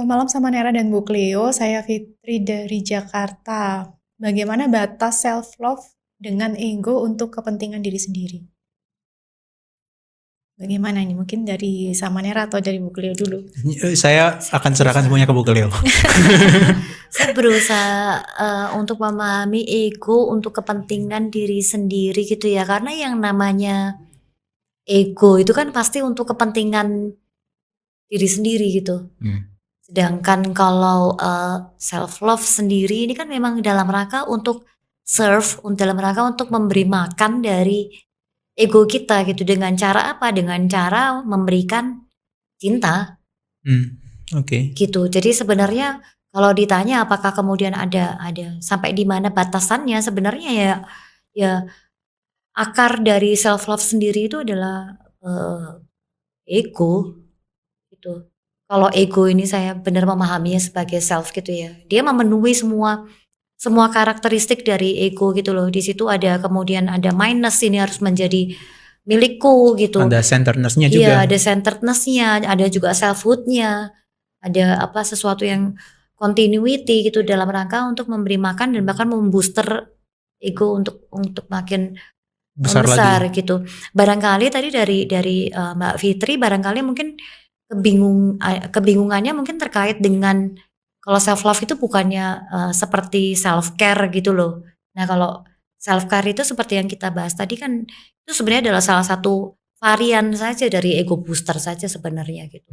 Malam sama Nera dan Bu Cleo, saya Fitri dari Jakarta. Bagaimana batas self-love dengan ego untuk kepentingan diri sendiri? Bagaimana ini? Mungkin dari sama Nera atau dari Bu Cleo dulu? Saya akan serahkan semuanya ke Bu Cleo. Saya berusaha untuk memahami ego untuk kepentingan diri sendiri gitu ya, karena yang namanya ego itu kan pasti untuk kepentingan diri sendiri gitu. Sedangkan kalau self love sendiri ini kan memang dalam rangka untuk serve, dalam rangka untuk memberi makan dari ego kita gitu. Dengan cara apa? Dengan cara memberikan cinta. Oke. Gitu. Jadi sebenarnya kalau ditanya apakah kemudian ada sampai di mana batasannya, sebenarnya ya akar dari self love sendiri itu adalah ego gitu. Kalau ego ini saya benar memahaminya sebagai self gitu ya. Dia memenuhi semua karakteristik dari ego gitu loh. Di situ ada kemudian ada minus, ini harus menjadi milikku gitu. Ada centeredness-nya juga. Iya, ada centeredness-nya, ada juga selfhood-nya. Ada sesuatu yang continuity gitu dalam rangka untuk memberi makan dan bahkan membooster ego untuk makin besar gitu. Barangkali tadi dari Mbak Fitri barangkali mungkin kebingungannya mungkin terkait dengan kalau self love itu bukannya seperti self care gitu loh. Nah, kalau self care itu seperti yang kita bahas tadi kan itu sebenarnya adalah salah satu varian saja dari ego booster saja sebenarnya gitu.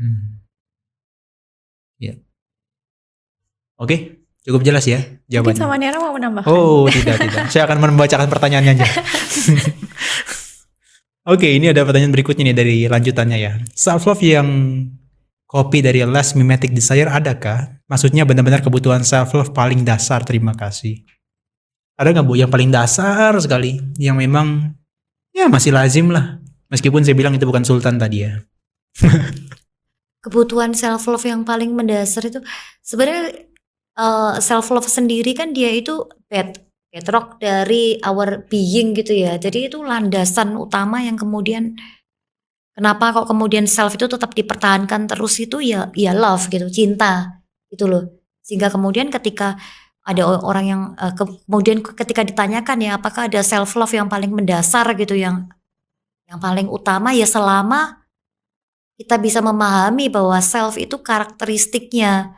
Ya. Oke, cukup jelas ya jawabannya. Mungkin sama Nera mau menambahkan? Oh, tidak. Saya akan membacakan pertanyaannya aja. Oke, ini ada pertanyaan berikutnya nih dari lanjutannya ya. Self love yang copy dari less mimetic desire adakah? Maksudnya benar-benar kebutuhan self love paling dasar. Terima kasih. Ada nggak Bu yang paling dasar sekali, yang memang ya masih lazim lah, meskipun saya bilang itu bukan sultan tadi ya. Kebutuhan self love yang paling mendasar itu sebenarnya self love sendiri kan dia itu bedrock dari our being gitu ya. Jadi itu landasan utama yang kemudian kenapa kok kemudian self itu tetap dipertahankan terus itu ya love gitu, cinta gitu loh. Sehingga kemudian ketika ada orang yang kemudian ketika ditanyakan ya apakah ada self love yang paling mendasar gitu yang paling utama ya selama kita bisa memahami bahwa self itu karakteristiknya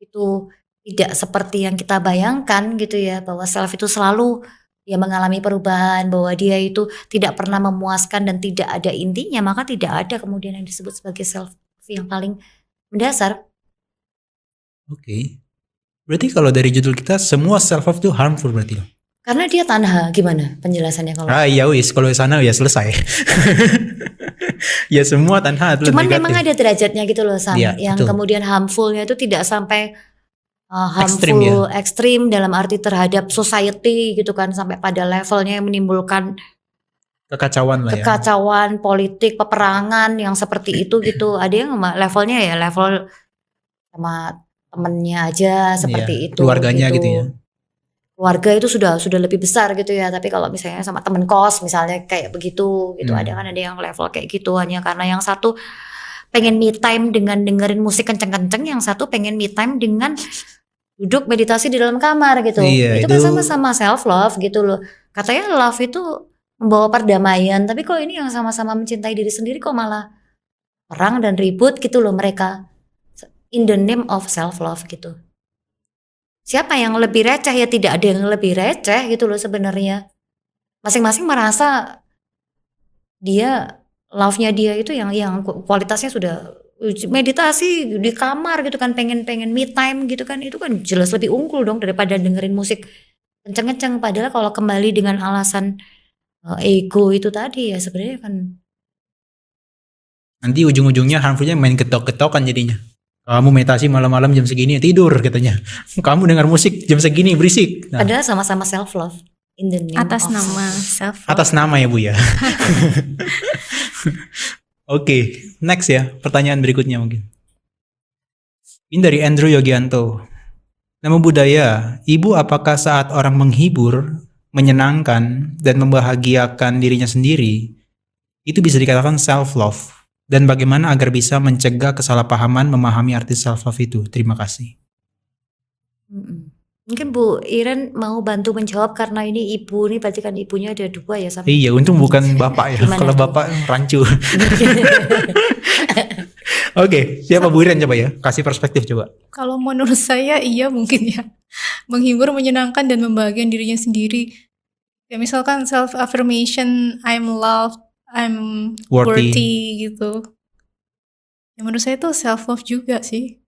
itu tidak seperti yang kita bayangkan gitu ya, bahwa self itu selalu dia mengalami perubahan, bahwa dia itu tidak pernah memuaskan dan tidak ada intinya, maka tidak ada kemudian yang disebut sebagai self yang paling mendasar. Oke. Berarti kalau dari judul kita semua self love itu harmful berarti. Karena dia tanha, gimana penjelasannya kalau? Ya wis, kalau sana ya selesai. Ya semua tanha. Cuman memang ada derajatnya gitu loh, Sam, ya, yang betul. kemudian harmfulnya itu tidak sampai harmful ekstrim dalam arti terhadap society gitu kan, sampai pada levelnya yang menimbulkan kekacauan lah kekacauan politik, peperangan yang seperti itu gitu. Ada yang levelnya ya level sama temennya aja seperti itu. Keluarganya gitu ya. Keluarga itu sudah lebih besar gitu ya. Tapi kalau misalnya sama temen kos misalnya kayak begitu gitu, ada yang level kayak gitu hanya karena yang satu pengen me time dengan dengerin musik kenceng-kenceng, yang satu pengen me time dengan duduk meditasi di dalam kamar gitu. Iya, itu kan sama-sama self love gitu loh. Katanya love itu membawa perdamaian, tapi kok ini yang sama-sama mencintai diri sendiri kok malah perang dan ribut gitu loh mereka. In the name of self love gitu. Siapa yang lebih receh? Ya tidak ada yang lebih receh gitu loh sebenarnya. Masing-masing merasa dia love-nya dia itu yang kualitasnya sudah meditasi di kamar gitu kan, pengen me time gitu kan, itu kan jelas lebih unggul dong daripada dengerin musik kenceng-kenceng. Padahal kalau kembali dengan alasan ego itu tadi ya sebenarnya kan nanti ujung-ujungnya harmfulnya main ketok-ketokan jadinya. Kamu meditasi malam-malam jam segini tidur katanya. Kamu dengar musik jam segini berisik. Nah, padahal sama-sama self love in the name atas of nama self love. Atas nama ya Bu ya. Oke, next ya, pertanyaan berikutnya mungkin. Ini dari Andrew Yogianto. Nama budaya, Ibu apakah saat orang menghibur, menyenangkan, dan membahagiakan dirinya sendiri, itu bisa dikatakan self-love? Dan bagaimana agar bisa mencegah kesalahpahaman memahami arti self love itu? Terima kasih. Mungkin Bu Iren mau bantu menjawab karena ini ibu nih, berarti kan ibunya ada 2 ya sama. Iya, untung bukan bapak ya. Gimana Kalau tuh? bapak rancu. Oke, siapa Bu Iren coba ya? Kasih perspektif coba. Kalau menurut saya iya mungkin ya. Menghibur, menyenangkan dan membahagiakan dirinya sendiri. Ya misalkan self affirmation, I'm loved, I'm Worthy. worthy gitu. Ya menurut saya itu self love juga sih.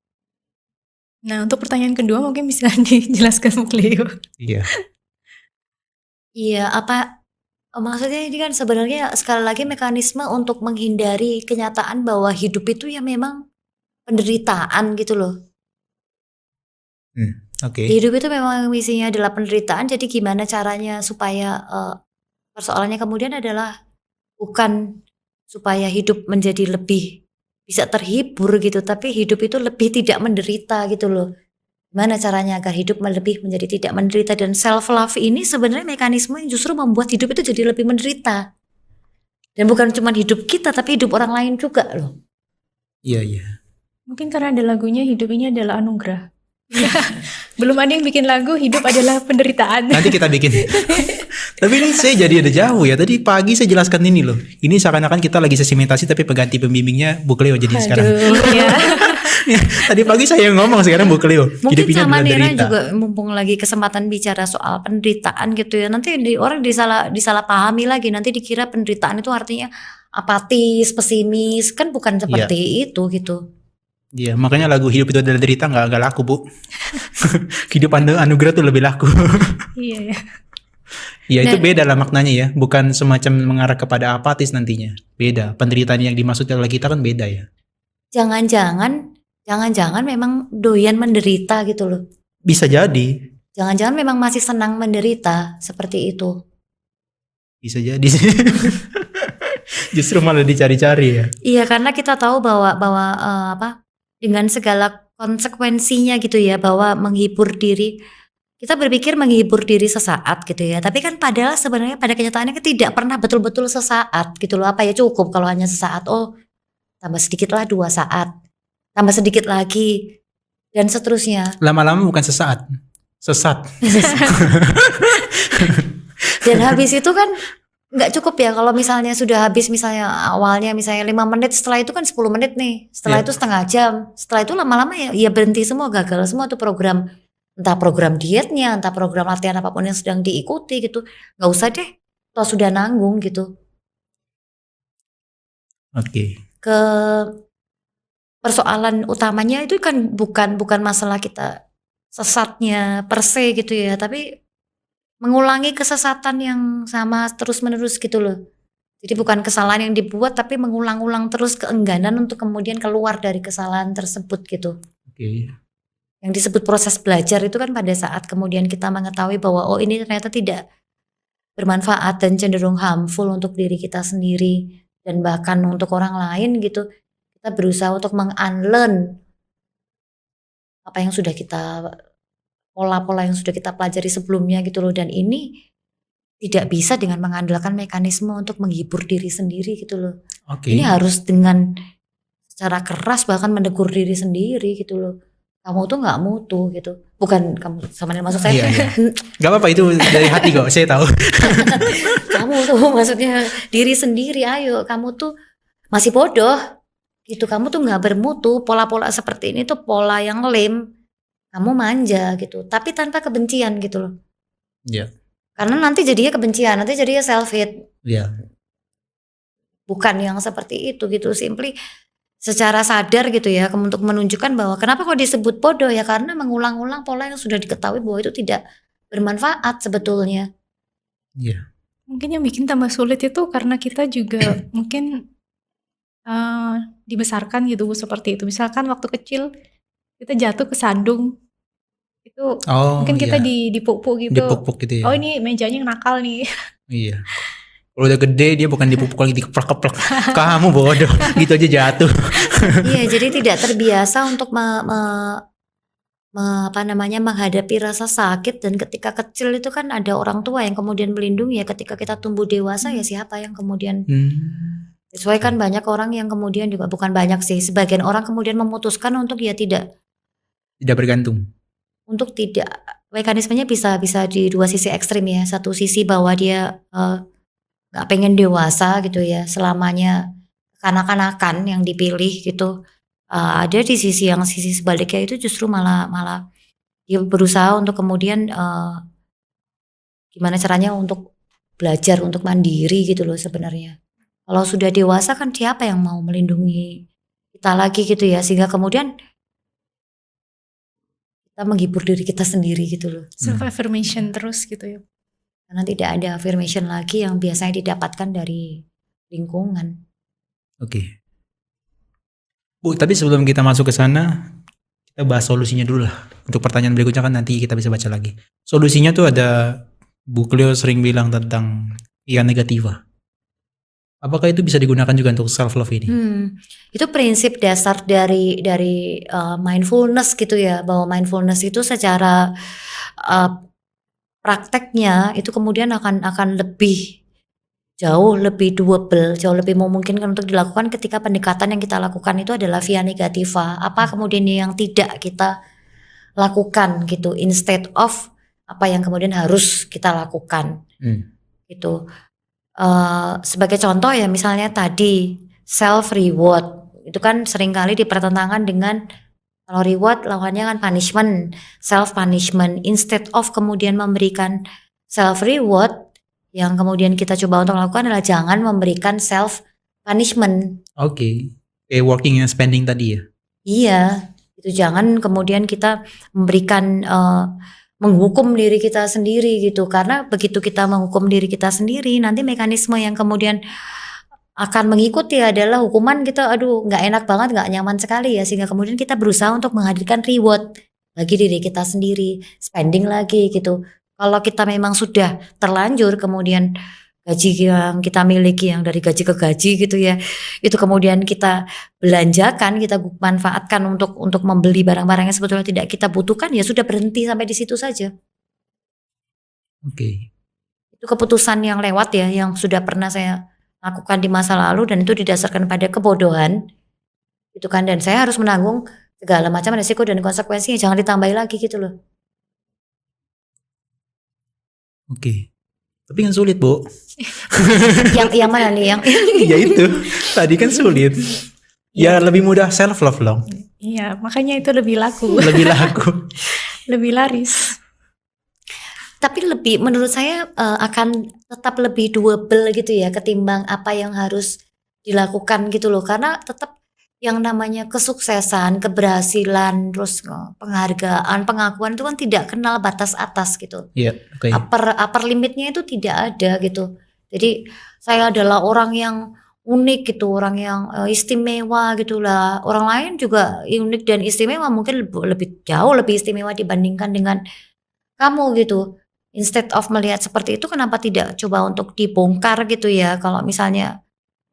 Nah, untuk pertanyaan kedua mungkin bisa dijelaskan Bu Cleo. Iya. Iya, maksudnya ini kan sebenarnya sekali lagi mekanisme untuk menghindari kenyataan bahwa hidup itu ya memang penderitaan gitu loh. Oke. Hidup itu memang misinya adalah penderitaan, jadi gimana caranya supaya persoalannya kemudian adalah bukan supaya hidup menjadi lebih bisa terhibur gitu, tapi hidup itu lebih tidak menderita gitu loh. Gimana caranya agar hidup lebih menjadi tidak menderita, dan self love ini sebenarnya mekanisme yang justru membuat hidup itu jadi lebih menderita. Dan bukan cuma hidup kita tapi hidup orang lain juga loh. Iya. Mungkin karena ada lagunya hidup ini adalah anugerah. Belum ada yang bikin lagu hidup adalah penderitaan. Nanti kita bikin. Tapi ini saya jadi ada jauh ya. Tadi pagi saya jelaskan ini loh. Ini seakan-akan kita lagi sesi meditasi tapi pengganti pembimbingnya Bu Cleo jadi sekarang. ya. Ya, tadi pagi saya yang ngomong, sekarang Bu Cleo. Mungkin Hidup ini sama adalah Nira derita. juga mumpung lagi kesempatan bicara soal penderitaan gitu ya. Nanti orang disalah pahami lagi. Nanti dikira penderitaan itu artinya apatis, pesimis. Kan bukan seperti itu gitu. Iya, makanya lagu hidup itu adalah derita nggak laku Bu. Hidup anugerah tuh lebih laku. Iya ya. Ya itu Nah, beda lah maknanya ya. Bukan semacam mengarah kepada apatis nantinya. Beda. Penderitaan yang dimaksud oleh kita kan beda ya. jangan-jangan memang doyan menderita gitu loh. Bisa jadi. Jangan-jangan memang masih senang menderita seperti itu. Bisa jadi sih. Justru malah dicari-cari ya. Iya, karena kita tahu bahwa dengan segala konsekuensinya gitu ya, bahwa menghibur diri, kita berpikir menghibur diri sesaat gitu ya, tapi kan padahal sebenarnya pada kenyataannya tidak pernah betul-betul sesaat gitu loh. Apa ya cukup kalau hanya sesaat, oh tambah sedikit lah 2 saat, tambah sedikit lagi, dan seterusnya. Lama-lama bukan sesaat. Sesat. Dan habis itu kan nggak cukup ya kalau misalnya sudah habis, misalnya awalnya misalnya 5 menit, setelah itu kan 10 menit nih, setelah Iya. itu setengah jam, setelah itu lama-lama ya berhenti semua, gagal semua tuh program, entah program dietnya, entah program latihan apapun yang sedang diikuti gitu. Nggak usah deh, toh sudah nanggung gitu. Oke. Ke persoalan utamanya itu kan bukan masalah kita sesatnya per se gitu ya, tapi mengulangi kesesatan yang sama terus-menerus gitu loh. Jadi bukan kesalahan yang dibuat, tapi mengulang-ulang terus keengganan untuk kemudian keluar dari kesalahan tersebut gitu. Oke. Yang disebut proses belajar itu kan pada saat kemudian kita mengetahui bahwa oh ini ternyata tidak bermanfaat dan cenderung harmful untuk diri kita sendiri dan bahkan untuk orang lain gitu. Kita berusaha untuk meng-unlearn apa yang sudah kita, pola-pola yang sudah kita pelajari sebelumnya gitu loh, dan ini tidak bisa dengan mengandalkan mekanisme untuk menghibur diri sendiri gitu loh. Oke. Ini harus dengan secara keras bahkan menegur diri sendiri gitu loh. Kamu tuh nggak mutu gitu. Bukan kamu sama maksud saya. Iya. Gak apa-apa, itu dari hati kok, saya tahu. Kamu tuh maksudnya diri sendiri, ayo kamu tuh masih bodoh gitu. Kamu tuh nggak bermutu. Pola-pola seperti ini tuh pola yang lame. Kamu manja gitu, tapi tanpa kebencian gitu loh. Iya. Karena nanti jadinya kebencian, nanti jadinya self-hate. Iya. Bukan yang seperti itu gitu, simply secara sadar gitu ya, untuk menunjukkan bahwa kenapa kok disebut bodoh ya, karena mengulang-ulang pola yang sudah diketahui bahwa itu tidak bermanfaat sebetulnya. Iya. Mungkin yang bikin tambah sulit itu karena kita juga mungkin dibesarkan gitu Bu, seperti itu. Misalkan waktu kecil kita jatuh ke sandung, itu Oh mungkin kita iya. dipuk-puk gitu. Dipuk-puk gitu ya. Oh ini mejanya yang nakal nih. Iya. Kalau udah gede dia bukan dipupuk lagi, dikeplak-keplak. Kamu bodoh, gitu aja jatuh. Iya, jadi tidak terbiasa untuk menghadapi rasa sakit, dan ketika kecil itu kan ada orang tua yang kemudian melindungi ya, ketika kita tumbuh dewasa ya siapa yang kemudian Sesuai kan banyak orang yang kemudian juga, bukan banyak sih, sebagian orang kemudian memutuskan untuk ya tidak bergantung. untuk tidak mekanismenya bisa di dua sisi ekstrim ya. Satu sisi bahwa dia nggak pengen dewasa gitu ya, selamanya kanak-kanakan yang dipilih gitu. Ada di sisi sebaliknya itu justru malah dia berusaha untuk kemudian gimana caranya untuk belajar untuk mandiri gitu loh sebenarnya. Kalau sudah dewasa kan siapa yang mau melindungi kita lagi gitu ya, sehingga kemudian kita menghibur diri kita sendiri gitu loh. Self affirmation terus gitu ya. Karena tidak ada affirmation lagi yang biasanya didapatkan dari lingkungan. Oke. Bu, tapi sebelum kita masuk ke sana, kita bahas solusinya dulu lah. Untuk pertanyaan berikutnya kan nanti kita bisa baca lagi. Solusinya tuh ada, Bu Cleo sering bilang tentang iya negativa. Apakah itu bisa digunakan juga untuk self love ini? Itu prinsip dasar dari mindfulness gitu ya, bahwa mindfulness itu secara prakteknya itu kemudian akan lebih jauh lebih doable, jauh lebih memungkinkan untuk dilakukan ketika pendekatan yang kita lakukan itu adalah via negativa. Apa kemudian yang tidak kita lakukan gitu, instead of apa yang kemudian harus kita lakukan gitu. Sebagai contoh ya, misalnya tadi self reward itu kan seringkali dipertentangan dengan, kalau reward lawannya kan punishment, self punishment. Instead of kemudian memberikan self reward, yang kemudian kita coba untuk lakukan adalah jangan memberikan self punishment. Oke. Working and spending tadi ya? Iya, itu jangan kemudian kita memberikan menghukum diri kita sendiri gitu, karena begitu kita menghukum diri kita sendiri, nanti mekanisme yang kemudian akan mengikuti adalah hukuman kita, aduh nggak enak banget, nggak nyaman sekali ya, sehingga kemudian kita berusaha untuk menghadirkan reward bagi diri kita sendiri, spending lagi gitu. Kalau kita memang sudah terlanjur kemudian gaji yang kita miliki yang dari gaji ke gaji gitu ya, itu kemudian kita belanjakan, kita manfaatkan untuk membeli barang-barang yang sebetulnya tidak kita butuhkan, ya sudah, berhenti sampai di situ saja. Oke. Itu keputusan yang lewat ya, yang sudah pernah saya lakukan di masa lalu, dan itu didasarkan pada kebodohan itu kan, dan saya harus menanggung segala macam resiko dan konsekuensinya, jangan ditambahi lagi gitu loh. Oke. Tapi kan sulit, Bu. yang mana nih yang Ya itu. Tadi kan sulit. Ya lebih mudah self love loh. Iya, makanya itu lebih laku. Lebih laku. Lebih laris. Tapi lebih, menurut saya akan tetap lebih doable gitu ya, ketimbang apa yang harus dilakukan gitu loh. Karena tetap yang namanya kesuksesan, keberhasilan, terus penghargaan, pengakuan itu kan tidak kenal batas atas gitu. Iya, oke. Upper limitnya itu tidak ada gitu. Jadi saya adalah orang yang unik gitu, orang yang istimewa gitulah. Orang lain juga unik dan istimewa, mungkin lebih jauh lebih istimewa dibandingkan dengan kamu gitu. Instead of melihat seperti itu, kenapa tidak coba untuk dibongkar gitu ya, kalau misalnya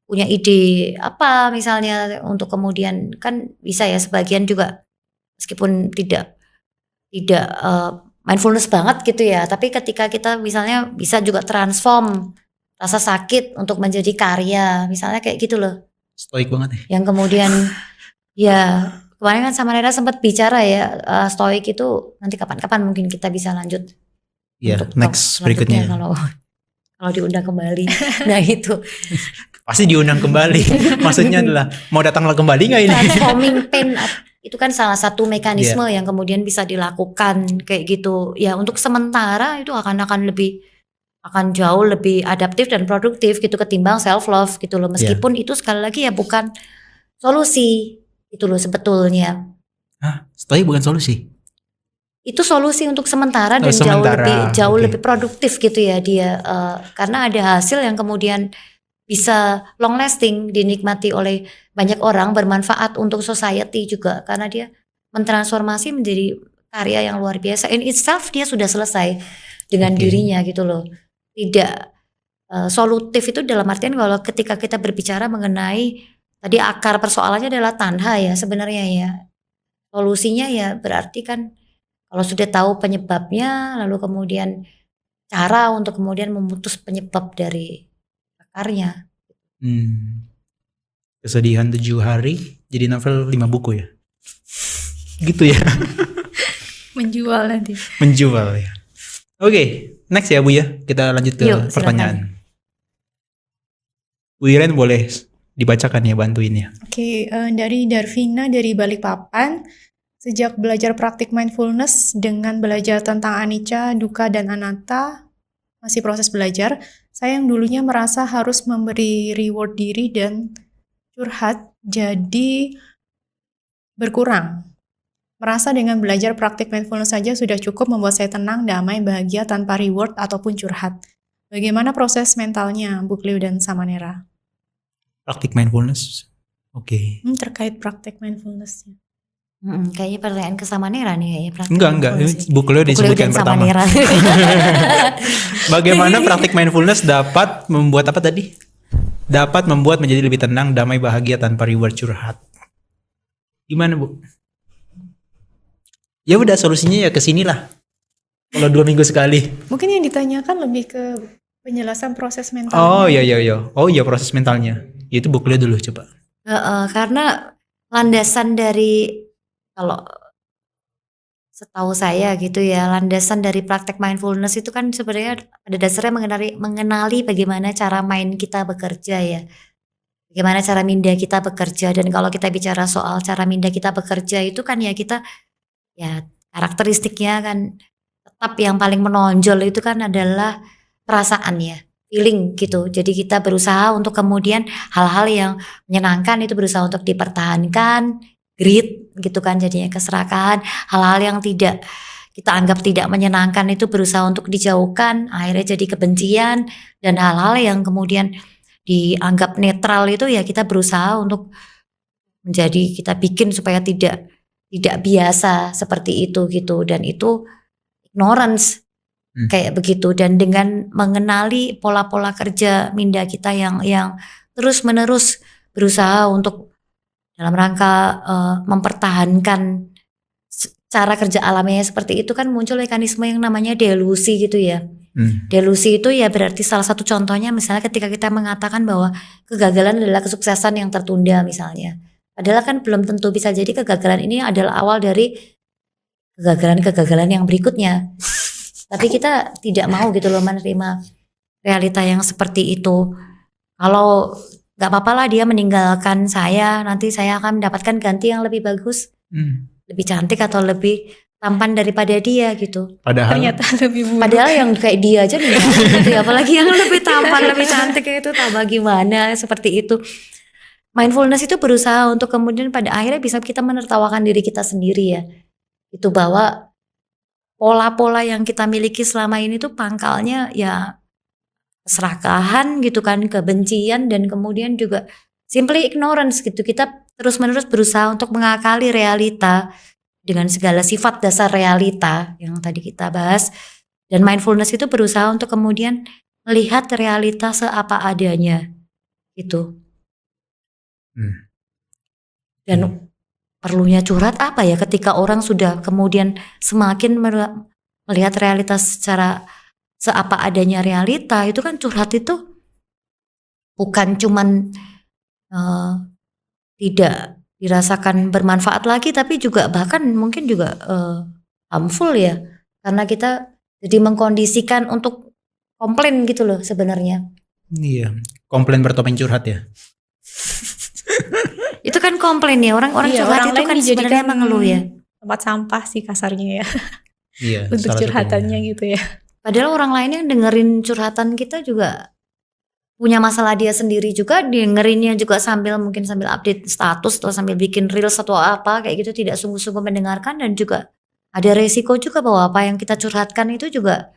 punya ide apa misalnya, untuk kemudian kan bisa ya, sebagian juga meskipun tidak mindfulness banget gitu ya, tapi ketika kita misalnya bisa juga transform rasa sakit untuk menjadi karya, misalnya kayak gitu loh. Stoik banget ya. Yang kemudian ya kemarin kan sama Nera sempat bicara ya, stoik itu nanti kapan-kapan mungkin kita bisa lanjut. Iya, untuk next selanjutnya berikutnya. kalau diundang kembali. Nah itu Pasti diundang kembali. Maksudnya adalah mau datanglah kembali nggak ini? transforming pain itu kan salah satu mekanisme yang kemudian bisa dilakukan kayak gitu ya, untuk sementara itu akan jauh lebih adaptif dan produktif gitu ketimbang self love gitu loh, meskipun itu sekali lagi ya bukan solusi itu loh sebetulnya. Hah? Stoik bukan solusi? Itu solusi untuk sementara dan jauh lebih produktif gitu ya dia, karena ada hasil yang kemudian bisa long lasting, dinikmati oleh banyak orang, bermanfaat untuk society juga, karena dia mentransformasi menjadi karya yang luar biasa. In itself dia sudah selesai dengan dirinya gitu loh. Tidak solutif itu dalam artian kalau ketika kita berbicara mengenai tadi akar persoalannya adalah tanha ya sebenarnya ya. Solusinya ya berarti kan kalau sudah tahu penyebabnya, lalu kemudian cara untuk kemudian memutus penyebab dari akarnya. Kesedihan 7 hari jadi novel 5 buku ya. Gitu ya. Menjual nanti. Menjual ya. Oke, next ya Bu ya. Kita lanjut ke Yuk, silakan. pertanyaan. Bu Iren boleh dibacakan ya, bantuin ya. Oke, dari Darvina dari Balikpapan. Sejak belajar praktik mindfulness dengan belajar tentang anicca, dukkha, dan anatta, masih proses belajar, saya yang dulunya merasa harus memberi reward diri dan curhat, jadi berkurang. Merasa dengan belajar praktik mindfulness saja sudah cukup membuat saya tenang, damai, bahagia tanpa reward ataupun curhat. Bagaimana proses mentalnya, Bu Cleo dan Samanera? Praktik mindfulness. Oke. Terkait praktik mindfulness-nya. Kayaknya pertanyaan ke Samanera nih kayaknya praktik Enggak. mindfulness Ini ini. Bu Cleo Bu Cleo disebutkan dan pertama. Samanera. Bagaimana praktik mindfulness dapat membuat apa tadi? Dapat membuat menjadi lebih tenang, damai, bahagia tanpa reward curhat. Gimana Bu? Ya udah, solusinya ya kesinilah. Kalau 2 minggu sekali. Mungkin yang ditanyakan lebih ke penjelasan proses mental. Oh iya. Oh iya, proses mentalnya. Itu Bu Cleo dulu coba. Karena landasan dari, kalau setahu saya gitu ya, landasan dari praktek mindfulness itu kan sebenarnya pada dasarnya mengenali bagaimana cara mind kita bekerja ya. Bagaimana cara minda kita bekerja, dan kalau kita bicara soal cara minda kita bekerja itu kan ya kita ya karakteristiknya kan tetap yang paling menonjol itu kan adalah perasaan ya, feeling gitu. Jadi kita berusaha untuk kemudian hal-hal yang menyenangkan itu berusaha untuk dipertahankan, greed gitu kan, jadinya keserakahan. Hal-hal yang tidak kita anggap tidak menyenangkan itu berusaha untuk dijauhkan, akhirnya jadi kebencian. Dan hal-hal yang kemudian dianggap netral itu ya kita berusaha untuk menjadi, kita bikin supaya tidak biasa seperti itu gitu. Dan itu ignorance kayak begitu. Dan dengan mengenali pola-pola kerja minda kita yang terus menerus berusaha untuk dalam rangka mempertahankan cara kerja alamiah seperti itu, kan muncul mekanisme yang namanya delusi gitu ya. Delusi itu ya berarti salah satu contohnya misalnya ketika kita mengatakan bahwa kegagalan adalah kesuksesan yang tertunda misalnya. Padahal kan belum tentu, bisa jadi kegagalan ini adalah awal dari kegagalan-kegagalan yang berikutnya. Tapi kita tidak mau gitu loh menerima realita yang seperti itu. Kalau gak apa-apa lah dia meninggalkan saya, nanti saya akan mendapatkan ganti yang lebih bagus, lebih cantik atau lebih tampan daripada dia gitu. Padahal Ternyata lebih buruk. Padahal yang kayak dia aja nih gitu ya, apalagi yang lebih tampan, lebih cantik itu tambah gimana, seperti itu. Mindfulness itu berusaha untuk kemudian pada akhirnya bisa kita menertawakan diri kita sendiri ya. Itu bahwa pola-pola yang kita miliki selama ini tuh pangkalnya ya keserakahan gitu kan, kebencian, dan kemudian juga simply ignorance gitu. Kita terus-menerus berusaha untuk mengakali realita dengan segala sifat dasar realita yang tadi kita bahas. Dan mindfulness itu berusaha untuk kemudian melihat realita seapa adanya gitu. Dan perlunya curhat apa ya ketika orang sudah kemudian semakin melihat realitas secara seapa adanya realita, itu kan curhat itu bukan cuman tidak dirasakan bermanfaat lagi, tapi juga bahkan mungkin juga harmful ya, karena kita jadi mengkondisikan untuk komplain gitu loh sebenarnya. Iya, komplain bertopeng curhat ya. Itu kan komplain ya, orang-orang Iya, curhat orang itu lain kan dijadikan sebenarnya mengeluh ya. tempat sampah sih kasarnya ya. Iya, Untuk salah curhatannya satunya. gitu ya. Padahal orang lain yang dengerin curhatan kita juga punya masalah dia sendiri juga, dengerinnya juga mungkin sambil update status atau sambil bikin reels atau apa kayak gitu, tidak sungguh-sungguh mendengarkan. Dan juga ada resiko juga bahwa apa yang kita curhatkan itu juga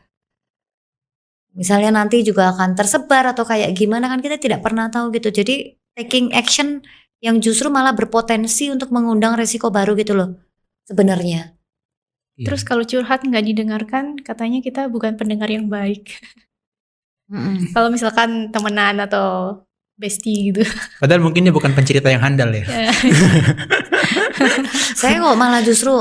misalnya nanti juga akan tersebar atau kayak gimana, kan kita tidak pernah tahu gitu. Jadi taking action yang justru malah berpotensi untuk mengundang resiko baru gitu loh sebenarnya. Iya. Terus kalau curhat nggak didengarkan, katanya kita bukan pendengar yang baik. Kalau misalkan temenan atau bestie gitu. Padahal mungkin dia bukan pencerita yang handal ya. Saya kok malah justru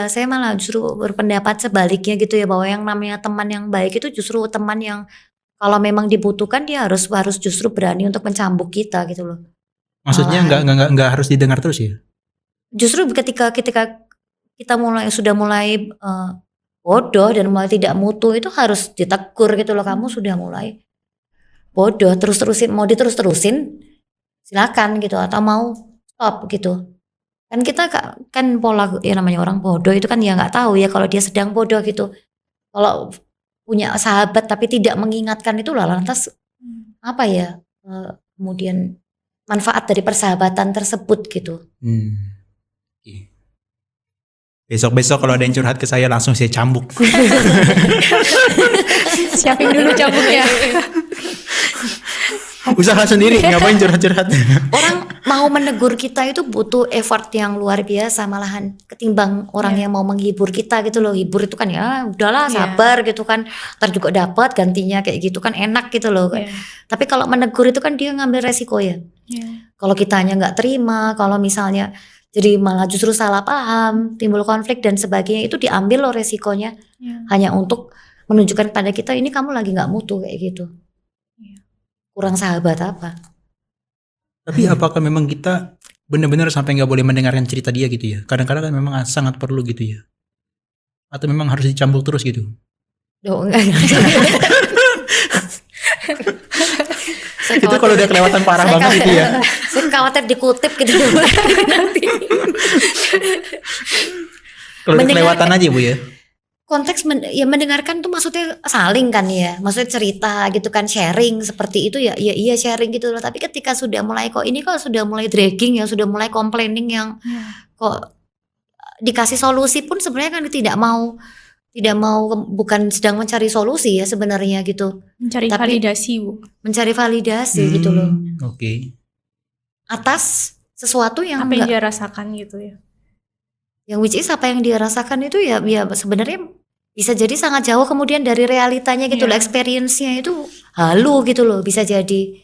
saya malah justru berpendapat sebaliknya gitu ya, bahwa yang namanya teman yang baik itu justru teman yang kalau memang dibutuhkan dia harus justru berani untuk mencambuk kita gitu loh. Maksudnya nggak harus didengar terus ya? Justru ketika kita sudah mulai bodoh dan mulai tidak mutu itu harus ditegur gitu loh, kamu sudah mulai bodoh, mau diterus-terusin silakan gitu, atau mau stop gitu. Kan kita kan pola ya, namanya orang bodoh itu kan ya nggak tahu ya kalau dia sedang bodoh gitu. Kalau punya sahabat tapi tidak mengingatkan itu lah, lantas apa ya kemudian manfaat dari persahabatan tersebut gitu. Oke. Besok-besok kalau ada yang curhat ke saya langsung saya cambuk. Siapin dulu cambuknya. Usaha sendiri, ngapain curhat-curhat. Orang mau menegur kita itu butuh effort yang luar biasa malahan ketimbang orang yang mau menghibur kita gitu loh. Hibur itu kan ya udahlah sabar gitu kan, ntar juga dapat gantinya kayak gitu kan, enak gitu loh. Tapi kalau menegur itu kan dia ngambil resiko ya. Kalau kitanya nggak terima, kalau misalnya jadi malah justru salah paham, timbul konflik dan sebagainya, itu diambil loh resikonya. Hanya untuk menunjukkan pada kita ini kamu lagi nggak mutu kayak gitu. Kurang sahabat apa? Tapi apakah memang kita benar-benar sampai nggak boleh mendengarkan cerita dia gitu ya? Kadang-kadang kan memang sangat perlu gitu ya? Atau memang harus dicambuk terus gitu? Enggak. Itu kalau udah kelewatan parah banget gitu ya? Saya khawatir dikutip gitu nanti. Kalau udah kelewatan aja Bu ya? Konteks mendengarkan tuh maksudnya saling kan ya, maksudnya cerita gitu kan, sharing seperti itu ya, iya sharing gitu loh. Tapi ketika sudah mulai sudah mulai dragging ya, sudah mulai complaining yang kok dikasih solusi pun sebenarnya kan tidak mau, bukan sedang mencari solusi ya sebenarnya gitu. Mencari validasi Bu. Mencari validasi gitu loh. Oke. Atas sesuatu yang apa yang dia rasakan gitu ya. Yang which is apa yang dia rasakan itu ya sebenarnya bisa jadi sangat jauh kemudian dari realitanya gitu loh, experience-nya itu halu gitu loh, bisa jadi.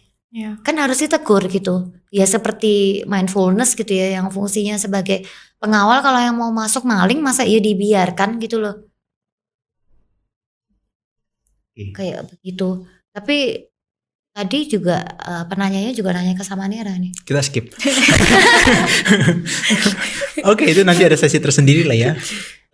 Kan harus ditegur gitu. Ya seperti mindfulness gitu ya, yang fungsinya sebagai pengawal, kalau yang mau masuk maling masa iya dibiarkan gitu loh. Kayak begitu. Tapi tadi juga penanyanya juga nanya ke Samanera nih. Kita skip. Oke, itu nanti ada sesi tersendiri lah ya.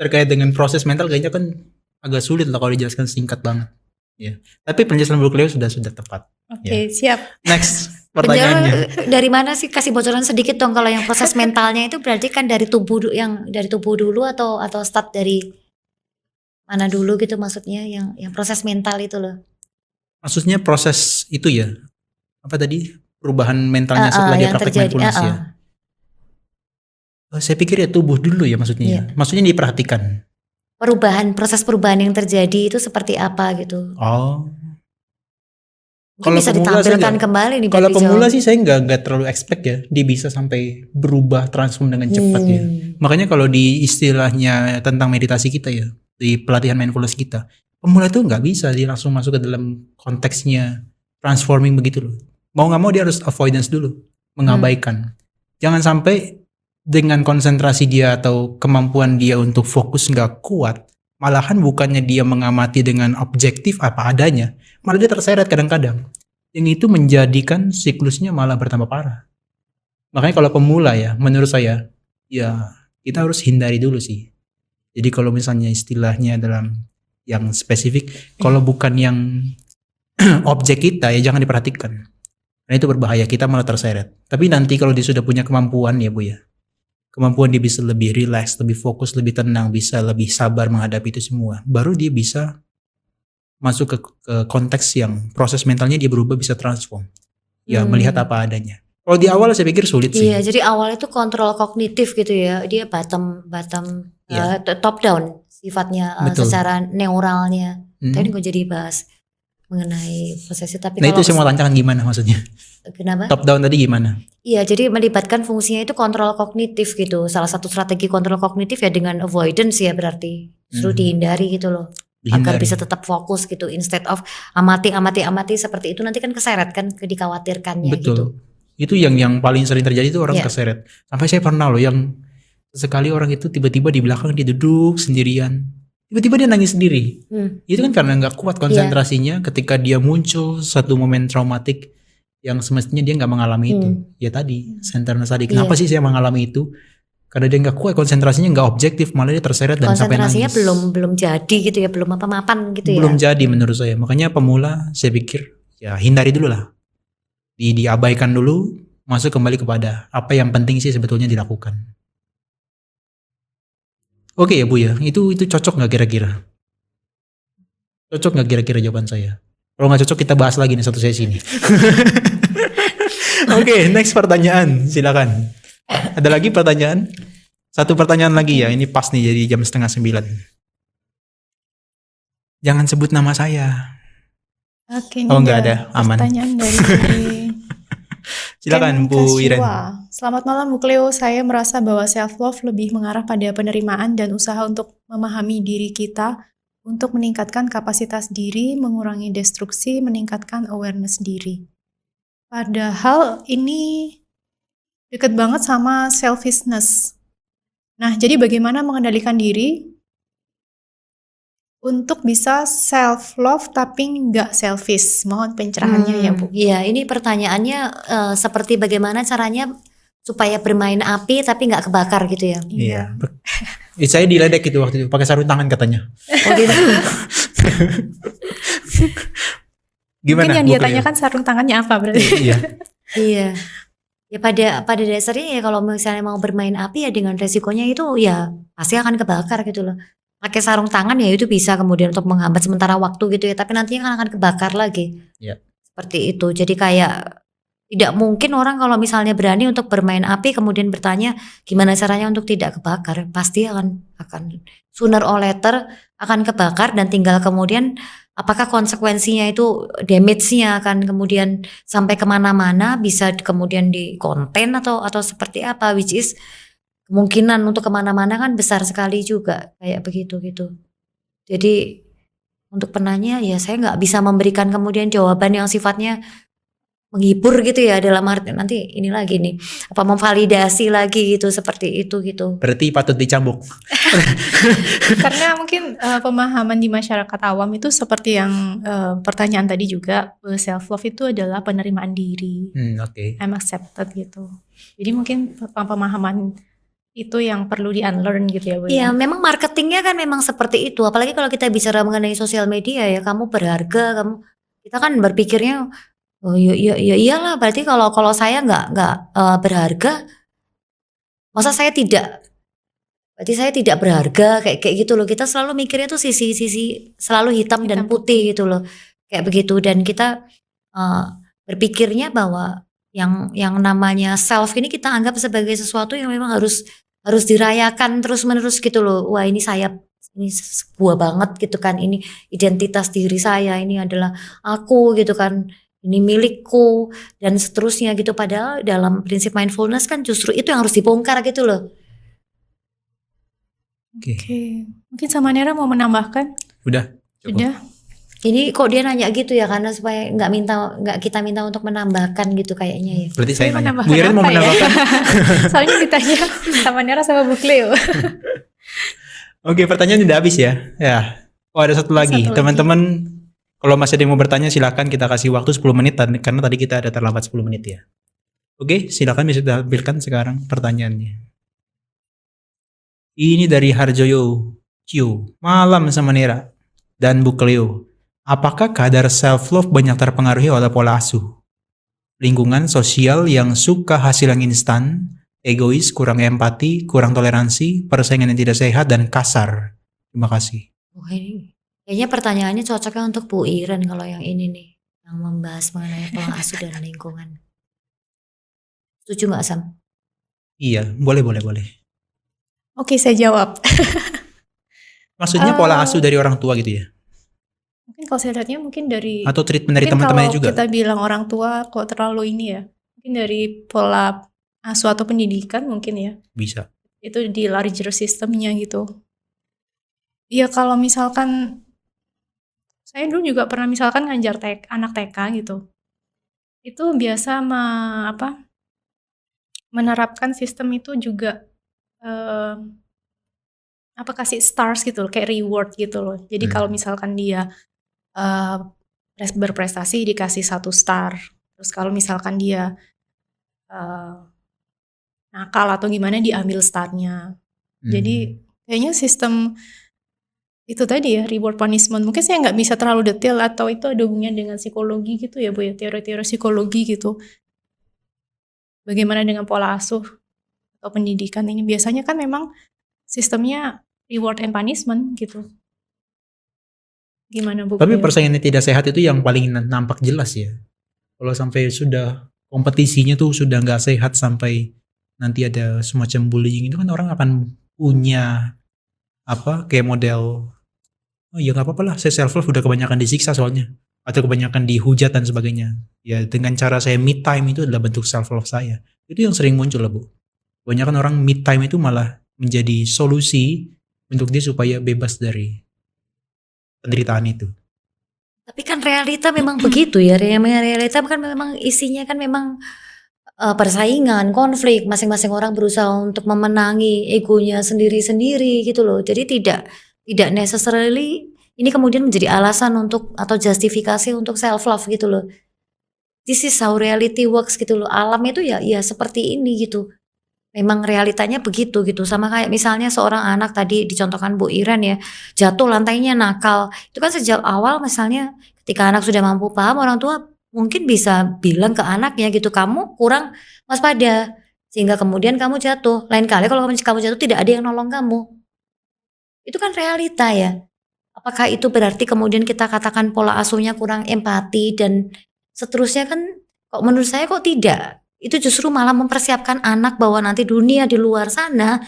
Terkait dengan proses mental kayaknya kan agak sulit lah kalau dijelaskan singkat banget. Ya. Tapi penjelasan Bu Cleo sudah tepat. Oke, siap. Next pertanyaannya. Dari mana sih, kasih bocoran sedikit dong kalau yang proses mentalnya itu berarti kan dari tubuh dulu atau start dari mana dulu gitu maksudnya, yang proses mental itu loh. Maksudnya proses itu ya, apa tadi, perubahan mentalnya setelah dia praktek mindfulness ya. Saya pikir ya tubuh dulu ya maksudnya. Maksudnya diperhatikan. Proses perubahan yang terjadi itu seperti apa gitu. Kalau bisa ditampilkan kembali nih. Kalau pemula sih saya nggak terlalu expect ya, dia bisa sampai berubah transform dengan cepat ya. Makanya kalau di istilahnya tentang meditasi kita ya, di pelatihan mindfulness kita, pemula itu nggak bisa dia langsung masuk ke dalam konteksnya transforming begitu loh. Mau nggak mau dia harus avoidance dulu, mengabaikan. Jangan sampai dengan konsentrasi dia atau kemampuan dia untuk fokus nggak kuat, malahan bukannya dia mengamati dengan objektif apa adanya, malah dia terseret kadang-kadang. Yang itu menjadikan siklusnya malah bertambah parah. Makanya kalau pemula ya, menurut saya, ya kita harus hindari dulu sih. Jadi kalau misalnya istilahnya dalam yang spesifik, kalau bukan yang objek kita ya jangan diperhatikan. Karena itu berbahaya, kita malah terseret. Tapi nanti kalau dia sudah punya kemampuan ya Bu ya, kemampuan dia bisa lebih rileks, lebih fokus, lebih tenang, bisa lebih sabar menghadapi itu semua, baru dia bisa masuk ke konteks yang proses mentalnya dia berubah, bisa transform. Ya melihat apa adanya. Kalau di awal saya pikir sulit sih. Iya, jadi awalnya itu kontrol kognitif gitu ya. Dia top down sifatnya secara neuralnya. Tadi gue jadi bahas mengenai proses itu. Tapi nah itu semua tantangan gimana maksudnya? Kenapa? Top down tadi gimana? Iya, jadi melibatkan fungsinya itu kontrol kognitif gitu. Salah satu strategi kontrol kognitif ya dengan avoidance ya, berarti justru dihindari gitu loh. Agar bisa tetap fokus gitu, instead of amati seperti itu, nanti kan keseret kan, dikhawatirkannya. Betul. Gitu. Itu yang paling sering terjadi itu orang keseret. Sampai saya pernah loh yang sekali orang itu tiba-tiba di belakang dia duduk sendirian, tiba-tiba dia nangis sendiri. Itu kan karena nggak kuat konsentrasinya ketika dia muncul satu momen traumatik. yang semestinya dia nggak mengalami itu. Ya tadi, centeredness tadi. Kenapa Iya. sih saya mengalami itu? Karena dia nggak kuat, konsentrasinya nggak objektif, malah dia terseret dan sampai Konsentrasinya nangis. belum jadi gitu ya, belum apa-mapan gitu Belum ya. jadi menurut saya. Makanya pemula saya pikir ya hindari dulu lah. Diabaikan dulu, masuk kembali kepada apa yang penting sih sebetulnya dilakukan. Oke ya Bu ya, itu cocok nggak kira-kira? Cocok nggak kira-kira jawaban saya? Kalau nggak cocok kita bahas lagi nih satu sesi nih. Oke, next pertanyaan, silakan. Ada lagi pertanyaan? Satu pertanyaan lagi ya, ini pas nih jadi jam 8:30. Jangan sebut nama saya. Oke, ini Oh nggak ada, aman. pertanyaan dari Silakan Ken Bu Iren. Kashiwa. Selamat malam Bu Cleo, saya merasa bahwa self-love lebih mengarah pada penerimaan dan usaha untuk memahami diri kita, untuk meningkatkan kapasitas diri, mengurangi destruksi, meningkatkan awareness diri. Padahal ini deket banget sama selfishness. Nah, jadi bagaimana mengendalikan diri untuk bisa self-love tapi nggak selfish? Mohon pencerahannya ya Bu. Iya, ini pertanyaannya seperti bagaimana caranya supaya bermain api tapi nggak kebakar gitu ya. Iya. Saya diledek gitu waktu itu, pakai sarung tangan katanya. Oh gitu. Gimana? Mungkin yang Bu dia Cleo? tanyakan sarung tangannya apa berarti? Iya. Iya. Ya pada dasarnya ya kalau misalnya mau bermain api ya dengan resikonya itu ya pasti akan kebakar gitu loh. Pakai sarung tangan ya itu bisa kemudian untuk menghambat sementara waktu gitu ya, tapi nantinya kan akan kebakar lagi. Iya. Seperti itu. Jadi kayak tidak mungkin orang kalau misalnya berani untuk bermain api kemudian bertanya gimana caranya untuk tidak kebakar, pasti akan sooner or later akan kebakar dan tinggal kemudian apakah konsekuensinya itu damage-nya akan kemudian sampai kemana-mana, bisa kemudian di konten atau seperti apa, which is kemungkinan untuk kemana-mana kan besar sekali juga kayak begitu gitu. Jadi untuk penanya ya saya nggak bisa memberikan kemudian jawaban yang sifatnya menghibur gitu ya, dalam arti nanti ini lagi nih apa memvalidasi lagi gitu seperti itu gitu. Berarti patut dicambuk. Karena mungkin pemahaman di masyarakat awam itu seperti yang pertanyaan tadi juga, self-love itu adalah penerimaan diri, Oke. I'm accepted gitu. Jadi mungkin pemahaman itu yang perlu di-unlearn gitu ya Bu Iya, ya? memang marketingnya kan memang seperti itu. Apalagi kalau kita bicara mengenai sosial media ya, kamu berharga, kita kan berpikirnya, oh ya iyalah. Berarti kalau saya nggak berharga, masa saya tidak? Berarti saya tidak berharga kayak gitu loh. Kita selalu mikirnya tuh sisi selalu hitam dan Hitam putih gitu loh, kayak begitu. Dan kita berpikirnya bahwa yang namanya self ini kita anggap sebagai sesuatu yang memang harus dirayakan terus-menerus gitu loh. Wah ini saya, ini gua banget gitu kan, ini identitas diri saya, ini adalah aku gitu kan, ini milikku dan seterusnya gitu. Padahal dalam prinsip mindfulness kan justru itu yang harus dibongkar gitu loh. Oke. Mungkin sama Nera mau menambahkan? Udah. Cukup. Sudah? Ini kok dia nanya gitu ya, karena supaya nggak kita minta untuk menambahkan gitu kayaknya ya. Berarti saya nanya. menambahkan Bu Iren mau apa ya? menambahkan? Soalnya ditanya sama Nera sama Bu Cleo. Oke, pertanyaan udah habis ya. Ya. Oh, ada satu lagi. Satu lagi. Teman-teman, kalau masih ada yang mau bertanya silakan, kita kasih waktu 10 menit karena tadi kita ada terlambat 10 menit ya. Oke, silakan bisa ditampilkan sekarang pertanyaannya. Ini dari Harjoyo Cio. Malam sama Nera dan Bu Cleo. Apakah kadar self-love banyak terpengaruhi oleh pola asuh? Lingkungan sosial yang suka hasil yang instan, egois, kurang empati, kurang toleransi, persaingan yang tidak sehat, dan kasar. Terima kasih. Wah ini kayaknya pertanyaannya cocoknya untuk Bu Iren kalau yang ini nih, yang membahas mengenai pola asuh dan lingkungan. Setuju nggak Sam? Iya, boleh. Oke, saya jawab. Maksudnya pola asuh dari orang tua gitu ya? Mungkin kalau saya lihatnya mungkin dari Atau treatment dari mungkin teman-temannya kalau juga? kita bilang orang tua kok terlalu ini ya, mungkin dari pola asuh atau pendidikan mungkin ya, Bisa. itu di larger sistemnya gitu. Ya kalau misalkan saya dulu juga pernah misalkan ngajar anak TK gitu, itu biasa menerapkan sistem itu juga kasih stars gitu loh, kayak reward gitu loh. Jadi kalau misalkan dia berprestasi dikasih 1 star, Terus kalau misalkan dia eh, nakal atau gimana diambil startnya. Jadi kayaknya sistem itu tadi ya, reward punishment. Mungkin saya nggak bisa terlalu detail atau itu ada hubungannya dengan psikologi gitu ya Bu ya, teori-teori psikologi gitu. Bagaimana dengan pola asuh atau pendidikan ini? Biasanya kan memang sistemnya reward and punishment gitu. Gimana Bu Tapi Cleo? persaingan yang tidak sehat itu yang paling nampak jelas ya. Kalau sampai sudah kompetisinya tuh sudah nggak sehat sampai nanti ada semacam bullying, itu kan orang akan punya kayak model, oh ya nggak apa-apa lah, saya self love udah kebanyakan disiksa soalnya, atau kebanyakan dihujat dan sebagainya. Ya dengan cara saya me time itu adalah bentuk self love saya. Itu yang sering muncul lah Bu. Kebanyakan orang me time itu malah menjadi solusi untuk dia supaya bebas dari penderitaan itu. Tapi kan realita memang begitu ya, realita kan memang isinya kan memang persaingan, konflik, masing-masing orang berusaha untuk memenangi egonya sendiri-sendiri gitu loh. Jadi tidak necessarily ini kemudian menjadi alasan untuk atau justifikasi untuk self love gitu loh. This is how reality works gitu loh. Alam itu ya seperti ini gitu. Memang realitanya begitu gitu. Sama kayak misalnya seorang anak tadi dicontohkan Bu Iren ya, jatuh lantainya nakal. Itu kan sejak awal misalnya ketika anak sudah mampu paham, orang tua mungkin bisa bilang ke anaknya gitu, kamu kurang waspada sehingga kemudian kamu jatuh. Lain kali kalau kamu jatuh tidak ada yang nolong kamu. Itu kan realita ya. Apakah itu berarti kemudian kita katakan pola asuhnya kurang empati dan seterusnya kan kok menurut saya kok tidak. Itu justru malah mempersiapkan anak bahwa nanti dunia di luar sana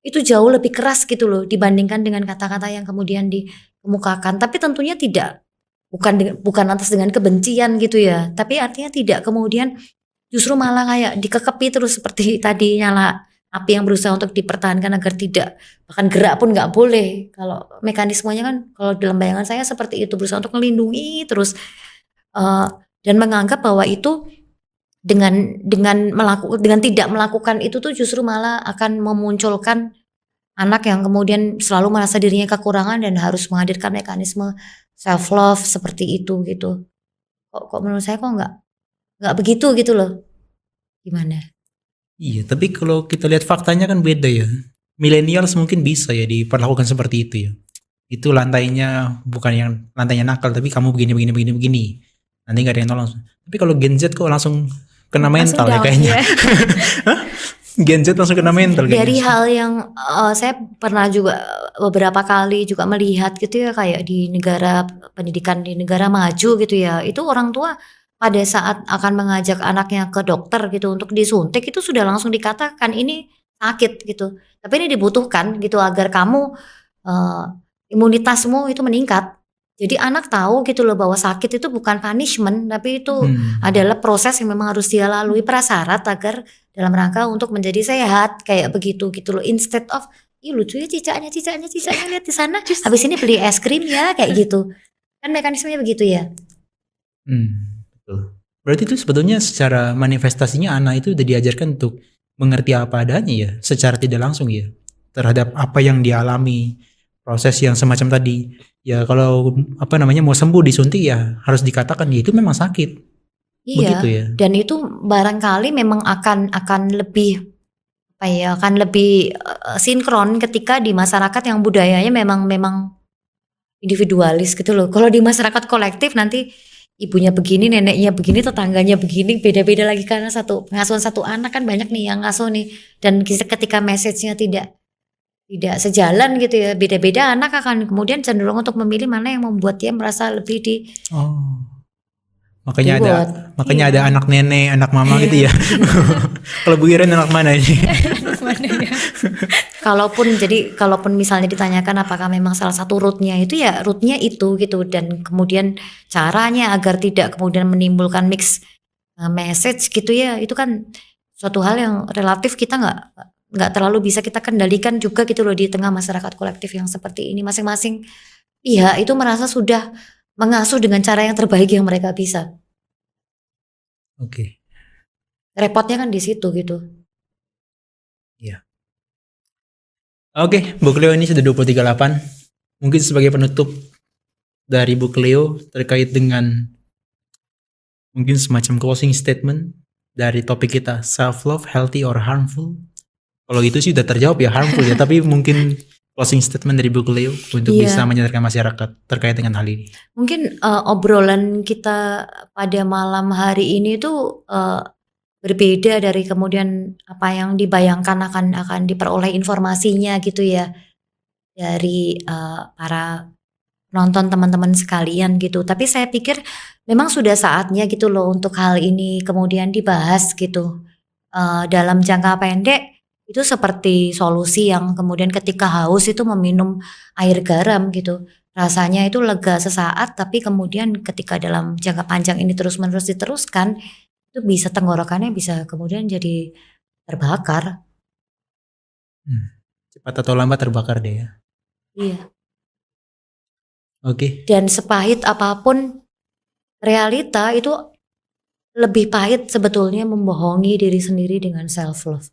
itu jauh lebih keras gitu loh dibandingkan dengan kata-kata yang kemudian dikemukakan. Tapi tentunya tidak bukan atas dengan kebencian gitu ya. Tapi artinya tidak kemudian justru malah kayak dikekepi terus seperti tadi nyala api yang berusaha untuk dipertahankan agar tidak bahkan gerak pun nggak boleh. Kalau mekanismenya kan kalau dalam bayangan saya seperti itu, berusaha untuk melindungi terus dan menganggap bahwa itu dengan tidak melakukan itu tuh justru malah akan memunculkan anak yang kemudian selalu merasa dirinya kekurangan dan harus menghadirkan mekanisme self love seperti itu gitu. Kok menurut saya kok nggak begitu gitu loh. Gimana? Iya, tapi kalau kita lihat faktanya kan beda ya. Millennials mungkin bisa ya diperlakukan seperti itu ya. Itu lantainya bukan yang lantainya nakal, tapi kamu begini. Nanti gak ada yang tolong. Tapi kalau Gen Z kok langsung kena mental ya kayaknya. Gen Z langsung kena mental kayaknya. Dari hal yang saya pernah juga beberapa kali juga melihat gitu ya, kayak di negara pendidikan di negara maju gitu ya, itu orang tua pada saat akan mengajak anaknya ke dokter gitu untuk disuntik itu sudah langsung dikatakan ini sakit gitu. Tapi ini dibutuhkan gitu agar kamu imunitasmu itu meningkat. Jadi anak tahu gitu loh bahwa sakit itu bukan punishment, tapi itu adalah proses yang memang harus dia lalui, prasyarat agar dalam rangka untuk menjadi sehat kayak begitu gitu loh. Instead of ih lucu ya cicaknya lihat di sana. Habis ini beli es krim ya kayak gitu. Kan mekanismenya begitu ya. Betul. Berarti itu sebetulnya secara manifestasinya anak itu udah diajarkan untuk mengerti apa adanya ya, secara tidak langsung ya, terhadap apa yang dialami, proses yang semacam tadi. Ya kalau mau sembuh disuntik ya harus dikatakan ya itu memang sakit. Iya. Begitu ya. Dan itu barangkali memang akan lebih sinkron ketika di masyarakat yang budayanya memang individualis gitu loh. Kalau di masyarakat kolektif nanti ibunya begini, neneknya begini, tetangganya begini, beda-beda lagi karena pengasuhan satu anak kan banyak nih yang ngasuh nih. Dan ketika message-nya tidak sejalan gitu ya, beda-beda anak akan kemudian cenderung untuk memilih mana yang membuat dia merasa lebih Makanya ada anak nenek, anak mama gitu ya. Kalau Bu Iren anak mana ini? Kalaupun misalnya ditanyakan apakah memang salah satu rootnya itu ya rootnya itu gitu, dan kemudian caranya agar tidak kemudian menimbulkan mix message gitu ya, itu kan suatu hal yang relatif kita nggak terlalu bisa kita kendalikan juga gitu loh di tengah masyarakat kolektif yang seperti ini. Masing-masing pihak itu merasa sudah mengasuh dengan cara yang terbaik yang mereka bisa. Oke. Repotnya kan di situ gitu. Iya. Oke, Bu Cleo ini sudah 23.8. Mungkin sebagai penutup dari Bu Cleo terkait dengan Mungkin semacam closing statement dari topik kita, self love healthy or harmful. Kalau itu sih udah terjawab ya, harmful ya, tapi mungkin closing statement dari Bu Cleo untuk Iya. bisa menyadarkan masyarakat terkait dengan hal ini. Mungkin obrolan kita pada malam hari ini tuh berbeda dari kemudian apa yang dibayangkan akan diperoleh informasinya gitu ya dari para nonton teman-teman sekalian gitu. Tapi saya pikir memang sudah saatnya gitu loh untuk hal ini kemudian dibahas gitu. Dalam jangka pendek itu seperti solusi yang kemudian ketika haus itu meminum air garam gitu. Rasanya itu lega sesaat, tapi kemudian ketika dalam jangka panjang ini terus-menerus diteruskan, itu bisa tenggorokannya bisa kemudian jadi terbakar. Cepat atau lambat terbakar deh ya. Iya. Oke. Dan sepahit apapun realita itu lebih pahit sebetulnya membohongi diri sendiri dengan self love.